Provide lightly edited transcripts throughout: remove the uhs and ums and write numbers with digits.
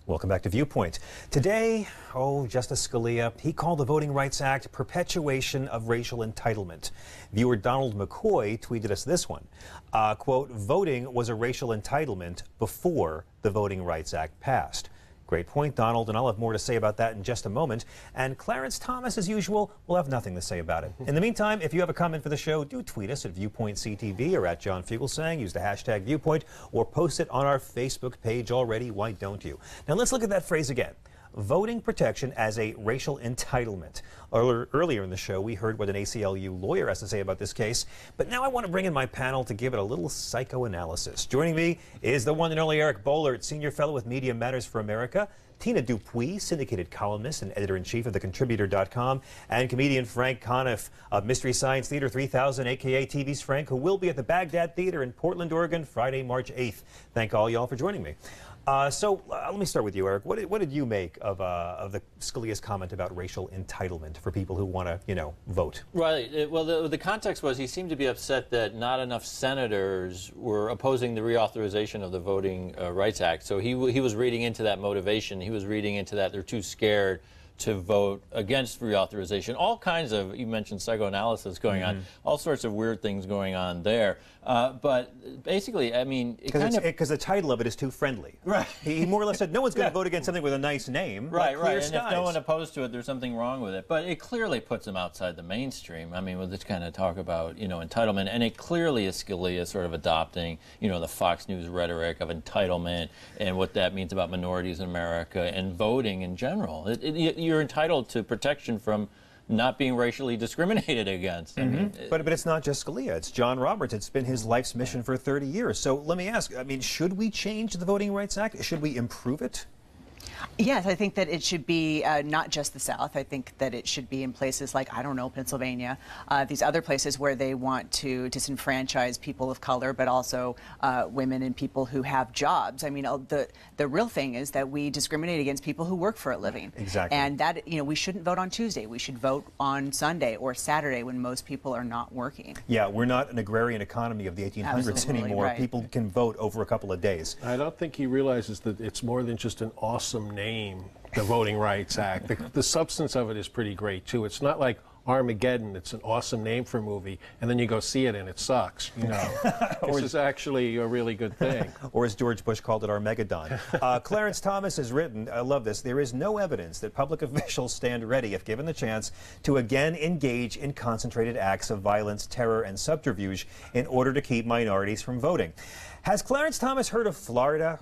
Welcome back to Viewpoint. Today, Justice Scalia, he called the Voting Rights Act perpetuation of racial entitlement. Viewer Donald McCoy tweeted us this one. Quote, voting was a racial entitlement before the Voting Rights Act passed. Great point, Donald, and I'll have more to say about that in just a moment. And Clarence Thomas, as usual, will have nothing to say about it. In the meantime, if you have a comment for the show, do tweet us at ViewpointCTV or at John Fugelsang. Use the hashtag Viewpoint or post it on our Facebook page already. Why don't you? Now let's look at that phrase again. Voting protection as a racial entitlement. Earlier in the show, we heard what an ACLU lawyer has to say about this case, but now I want to bring in my panel to give it a little psychoanalysis. Joining me is the one and only Eric Boehlert, Senior Fellow with Media Matters for America, Tina Dupuy, syndicated columnist and editor-in-chief of thecontributor.com, and comedian Frank Conniff of Mystery Science Theater 3000, a.k.a. TV's Frank, who will be at the Baghdad Theater in Portland, Oregon, Friday, March 8th. Thank all y'all for joining me. Let me start with you, Eric. What did you make of the Scalia's comment about racial entitlement for people who want to, vote? Right. Well, the context was he seemed to be upset that not enough senators were opposing the reauthorization of the Voting Rights Act. So he was reading into that motivation. He was reading into that they're too scared to vote against reauthorization. All kinds of, you mentioned psychoanalysis going on, all sorts of weird things going on there. But basically, I mean, because the title of it is too friendly. Right. He more or less said no one's going to vote against something with a nice name. Right, right. And skies. If no one opposed to it, there's something wrong with it. But it clearly puts him outside the mainstream. I mean, with this kind of talk about, entitlement, and it clearly is Scalia sort of adopting, the Fox News rhetoric of entitlement and what that means about minorities in America and voting in general. You're entitled to protection from not being racially discriminated against. I mean, but it's not just Scalia. It's John Roberts. It's been his life's mission for 30 years. So let me ask, should we change the Voting Rights Act? Should we improve it? Yes, I think that it should be not just the South. I think that it should be in places like, Pennsylvania, these other places where they want to disenfranchise people of color, but also women and people who have jobs. I mean, the real thing is that we discriminate against people who work for a living. Exactly. And that, we shouldn't vote on Tuesday. We should vote on Sunday or Saturday when most people are not working. Yeah, we're not an agrarian economy of the 1800s Absolutely, anymore. right. People can vote over a couple of days. I don't think he realizes that it's more than just an awesome name, the Voting Rights Act. The substance of it is pretty great, too. It's not like Armageddon. It's an awesome name for a movie, and then you go see it and it sucks. This is actually a really good thing. Or as George Bush called it, Armageddon. Clarence Thomas has written, I love this, there is no evidence that public officials stand ready, if given the chance, to again engage in concentrated acts of violence, terror, and subterfuge in order to keep minorities from voting. Has Clarence Thomas heard of Florida,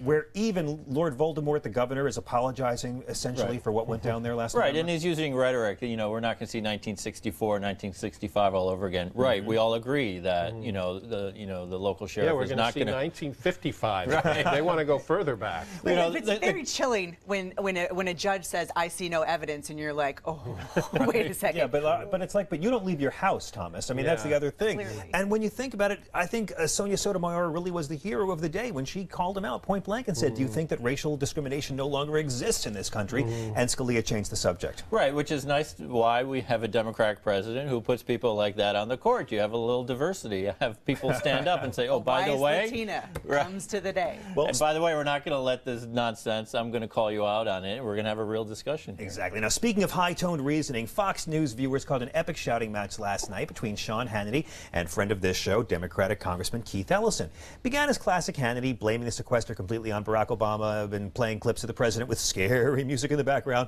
where even Lord Voldemort, the governor, is apologizing essentially for what went down there last night? Right, and he's using rhetoric. We're not going to see 1964, 1965 all over again. Right, we all agree that the local sheriff is not going to. Yeah, we're going to see 1955. Right. They want to go further back. It's very chilling when a judge says, "I see no evidence," and you're like, "Oh, wait a second." Yeah, but it's like, but you don't leave your house, Thomas. I mean, that's the other thing. Clearly. And when you think about it, I think Sonia Sotomayor really was the hero of the day when she called him out point blank and said, do you think that racial discrimination no longer exists in this country? And Scalia changed the subject. Right, which is nice why we have a Democratic president who puts people like that on the court. You have a little diversity. You have people stand up and say, oh, by the way. Latina comes to the day. Well, and by the way, we're not going to let this nonsense. I'm going to call you out on it. We're going to have a real discussion here. Exactly. Now, speaking of high-toned reasoning, Fox News viewers called an epic shouting match last night between Sean Hannity and friend of this show, Democratic Congressman Keith Ellison. Began as classic Hannity, blaming the sequester completely on Barack Obama and playing clips of the president with scary music in the background.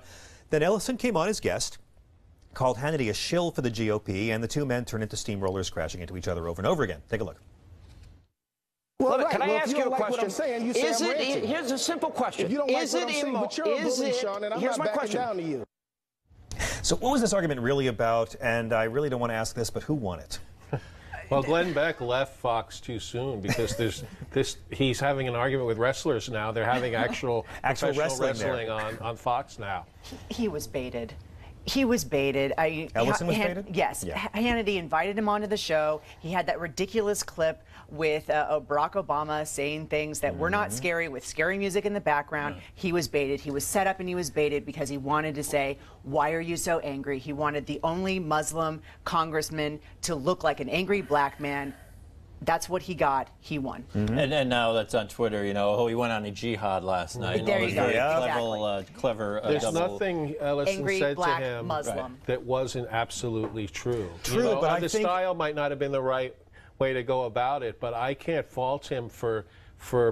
Then Ellison came on as guest, called Hannity a shill for the GOP, and the two men turned into steamrollers crashing into each other over and over again. Take a look. Well, right. Can I ask you a question? Here's a simple question. If you don't like what I'm saying, but you're a bully, Sean, and I'm not backing down to you. So what was this argument really about? And I really don't want to ask this, but who won it? Well, Glenn Beck left Fox too soon because he's having an argument with wrestlers now. They're having actual wrestling on Fox now. He was baited. He was baited. Ellison was baited? Yes. Yeah. Hannity invited him onto the show. He had that ridiculous clip with Barack Obama saying things that were not scary, with scary music in the background. He was baited. He was set up and he was baited because he wanted to say, why are you so angry? He wanted the only Muslim congressman to look like an angry black man. That's what he got. He won. And now that's on Twitter, you know, oh, he went on a jihad last night. And There all you this go. very clever There's double. nothing Ellison Angry said black to him Muslim. that wasn't absolutely true. True, but I the think style might not have been the right way to go about it, but I can't fault him for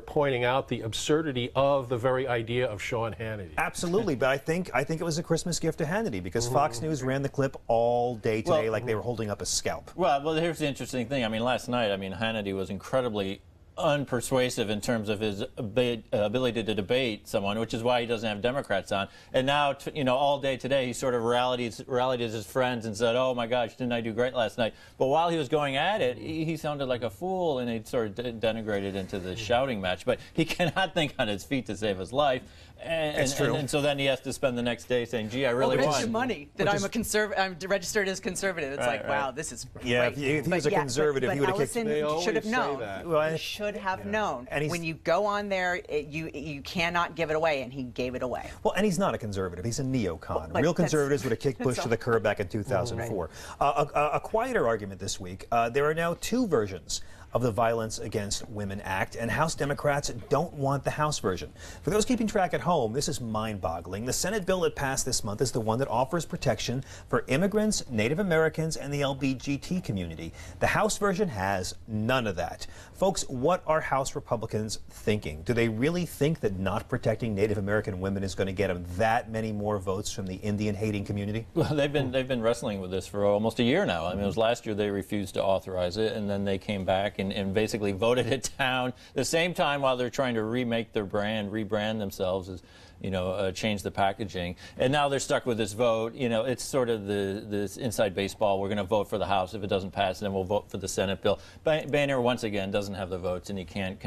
pointing out the absurdity of the very idea of Sean Hannity. Absolutely, but I think it was a Christmas gift to Hannity because Fox News ran the clip all day today like they were holding up a scalp. Well, here's the interesting thing. I mean, last night, Hannity was incredibly unpersuasive in terms of his ability to debate someone, which is why he doesn't have Democrats on. And now, all day today, he sort of rallied his friends and said, "Oh my gosh, didn't I do great last night?" But while he was going at it, he sounded like a fool, and he sort of denigrated into the shouting match. But he cannot think on his feet to save his life. It's true. And so then he has to spend the next day saying, "Gee, I really But won." it's your money that I'm registered as conservative. It's like, wow, this is great. Yeah, if he was a conservative, he would have kicked. Ellison should have known. Well, He should have known. And when you go on there, you cannot give it away, and he gave it away. Well, and he's not a conservative. He's a neocon. But Real conservatives would have kicked Bush all. to the curb back in 2004. A quieter argument this week. There are now two versions of the Violence Against Women Act, and House Democrats don't want the House version. For those keeping track at home, this is mind-boggling. The Senate bill that passed this month is the one that offers protection for immigrants, Native Americans, and the LGBT community. The House version has none of that. Folks, what are House Republicans thinking? Do they really think that not protecting Native American women is going to get them that many more votes from the Indian-hating community? Well, they've been wrestling with this for almost a year now. I mean, it was last year they refused to authorize it, and then they came back and basically voted it down the same time while they're trying to remake their brand, rebrand themselves as, change the packaging. And now they're stuck with this vote. It's sort of this inside baseball. We're going to vote for the House. If it doesn't pass, then we'll vote for the Senate bill. Boehner, once again, doesn't have the votes, and he can't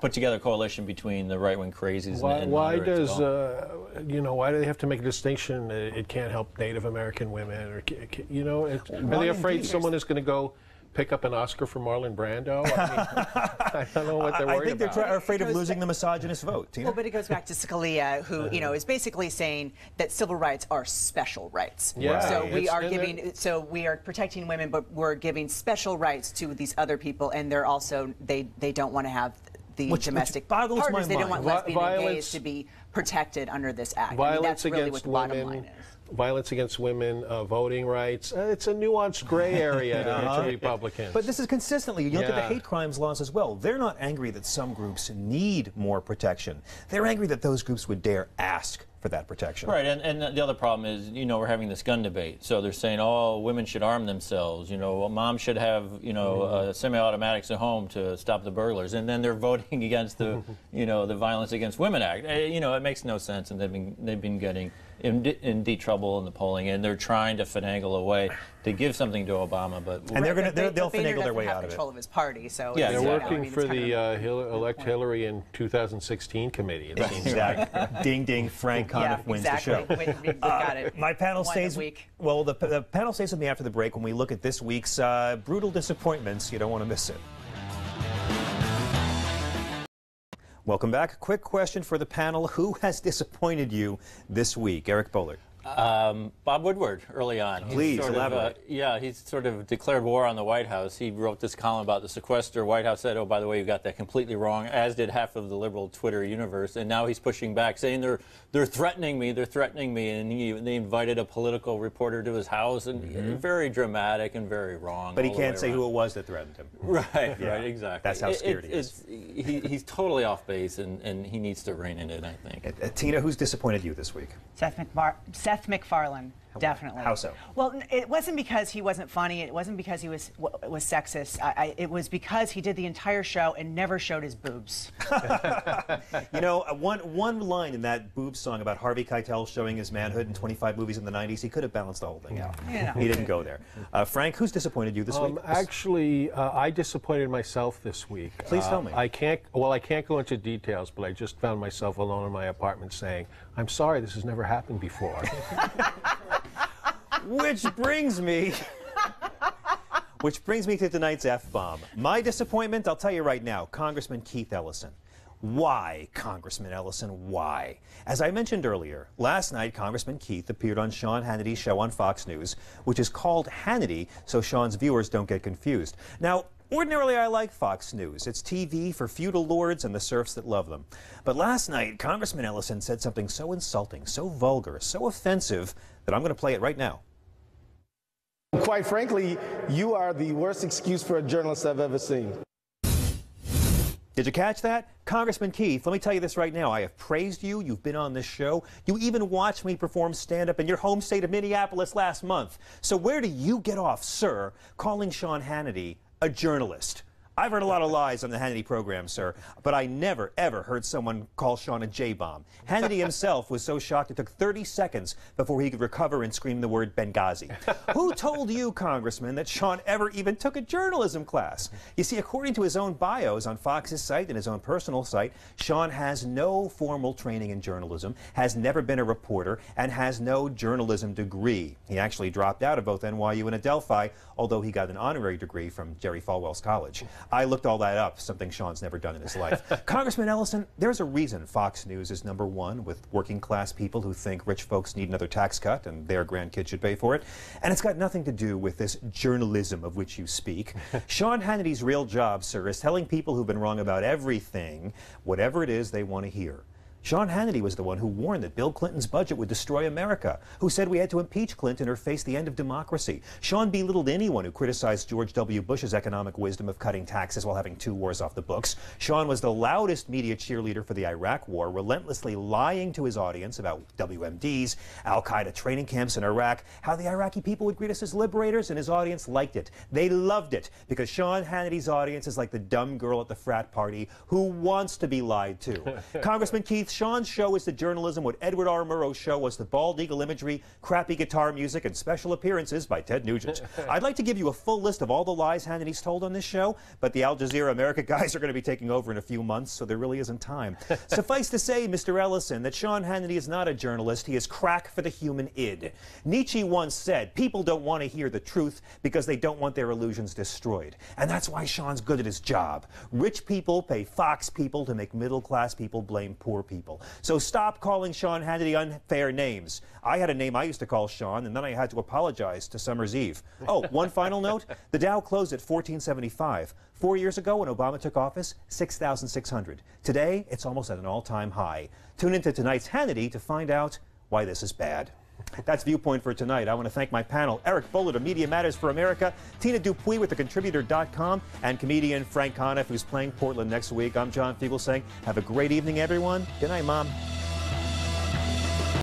put together a coalition between the right-wing crazies and why moderates. Why do they have to make a distinction? It can't help Native American women, or are they afraid someone is going to go pick up an Oscar for Marlon Brando? I don't know what they're worried about. I think they're afraid of losing the misogynist vote. Tina? Well, but it goes back to Scalia, who is basically saying that civil rights are special rights. Yeah. So we are protecting women, but we're giving special rights to these other people, and they're also they don't want to have the domestic boggles partners. my They don't mind. want lesbian and gays to be protected under this act. That's really what the bottom line is. Violence against women, voting rights. It's a nuanced gray area to Republicans. But this is consistently, you look at the hate crimes laws as well. They're not angry that some groups need more protection. They're angry that those groups would dare ask for that protection. Right, and the other problem is, we're having this gun debate. So they're saying, oh, women should arm themselves. Mom should have, semi-automatics at home to stop the burglars. And then they're voting against the, the Violence Against Women Act. It makes no sense, and they've been getting in deep trouble in the polling, and they're trying to finagle a way to give something to Obama, but and they'll finagle their way out of it. Control of his party, so yeah, they're working for the elect Hillary in 2016 It seems. Exactly. Ding ding. Frank Conniff wins the show. We got it. My panel stays. Well, the panel stays with me after the break when we look at this week's brutal disappointments. You don't want to miss it. Welcome back. Quick question for the panel. Who has disappointed you this week? Eric Bollert. Bob Woodward early on. Please elaborate. He's sort of declared war on the White House. He wrote this column about the sequester. White House said, oh, by the way, you got that completely wrong, as did half of the liberal Twitter universe. And now he's pushing back, saying they're threatening me, and they invited a political reporter to his house, and very dramatic and very wrong. But he can't say who it was that threatened him. Right, right, exactly. That's how scared he is. He's totally off base, and he needs to rein it in, I think. Tina, who's disappointed you this week? Seth MacFarlane, definitely. How so? Well, it wasn't because he wasn't funny. It wasn't because he was sexist. It was because he did the entire show and never showed his boobs. One line in that boobs song about Harvey Keitel showing his manhood in 25 movies in the 90s, he could have balanced the whole thing out. He didn't go there. Frank, who's disappointed you this week? Actually, I disappointed myself this week. Please tell me. I can't go into details, but I just found myself alone in my apartment saying, I'm sorry, this has never happened before. Which brings me to tonight's F-bomb. My disappointment, I'll tell you right now, Congressman Keith Ellison. Why, Congressman Ellison, why? As I mentioned earlier, last night Congressman Keith appeared on Sean Hannity's show on Fox News, which is called Hannity, so Sean's viewers don't get confused. Now, Ordinarily, I like Fox News. It's TV for feudal lords and the serfs that love them. But last night, Congressman Ellison said something so insulting, so vulgar, so offensive that I'm going to play it right now. Quite frankly, you are the worst excuse for a journalist I've ever seen. Did you catch that? Congressman Keith, let me tell you this right now. I have praised you. You've been on this show. You even watched me perform stand-up in your home state of Minneapolis last month. So where do you get off, sir, calling Sean Hannity a journalist? I've heard a lot of lies on the Hannity program, sir, but I never, ever heard someone call Sean a J-bomb. Hannity himself was so shocked it took 30 seconds before he could recover and scream the word Benghazi. Who told you, Congressman, that Sean ever even took a journalism class? You see, according to his own bios on Fox's site and his own personal site, Sean has no formal training in journalism, has never been a reporter, and has no journalism degree. He actually dropped out of both NYU and Adelphi, although he got an honorary degree from Jerry Falwell's college. I looked all that up, something Sean's never done in his life. Congressman Ellison, there's a reason Fox News is #1 with working class people who think rich folks need another tax cut and their grandkids should pay for it. And it's got nothing to do with this journalism of which you speak. Sean Hannity's real job, sir, is telling people who've been wrong about everything, whatever it is they want to hear. Sean Hannity was the one who warned that Bill Clinton's budget would destroy America, who said we had to impeach Clinton or face the end of democracy. Sean belittled anyone who criticized George W. Bush's economic wisdom of cutting taxes while having 2 wars off the books. Sean was the loudest media cheerleader for the Iraq War, relentlessly lying to his audience about WMDs, al-Qaeda training camps in Iraq, how the Iraqi people would greet us as liberators, and his audience liked it. They loved it, because Sean Hannity's audience is like the dumb girl at the frat party who wants to be lied to. Congressman Keith, Sean's show is the journalism what Edward R. Murrow's show was the bald eagle imagery, crappy guitar music, and special appearances by Ted Nugent. I'd like to give you a full list of all the lies Hannity's told on this show, but the Al Jazeera America guys are going to be taking over in a few months, so there really isn't time. Suffice to say, Mr. Ellison, that Sean Hannity is not a journalist. He is crack for the human id. Nietzsche once said, people don't want to hear the truth because they don't want their illusions destroyed. And that's why Sean's good at his job. Rich people pay Fox people to make middle-class people blame poor people. So stop calling Sean Hannity unfair names. I had a name I used to call Sean, and then I had to apologize to Summer's Eve. Oh, one final note. The Dow closed at 1475. 4 years ago, when Obama took office, 6,600. Today, it's almost at an all-time high. Tune into tonight's Hannity to find out why this is bad. That's Viewpoint for tonight. I want to thank my panel, Eric Bullard of Media Matters for America, Tina Dupuy with thecontributor.com, and comedian Frank Conniff, who's playing Portland next week. I'm John Fugelsang. Have a great evening, everyone. Good night, Mom.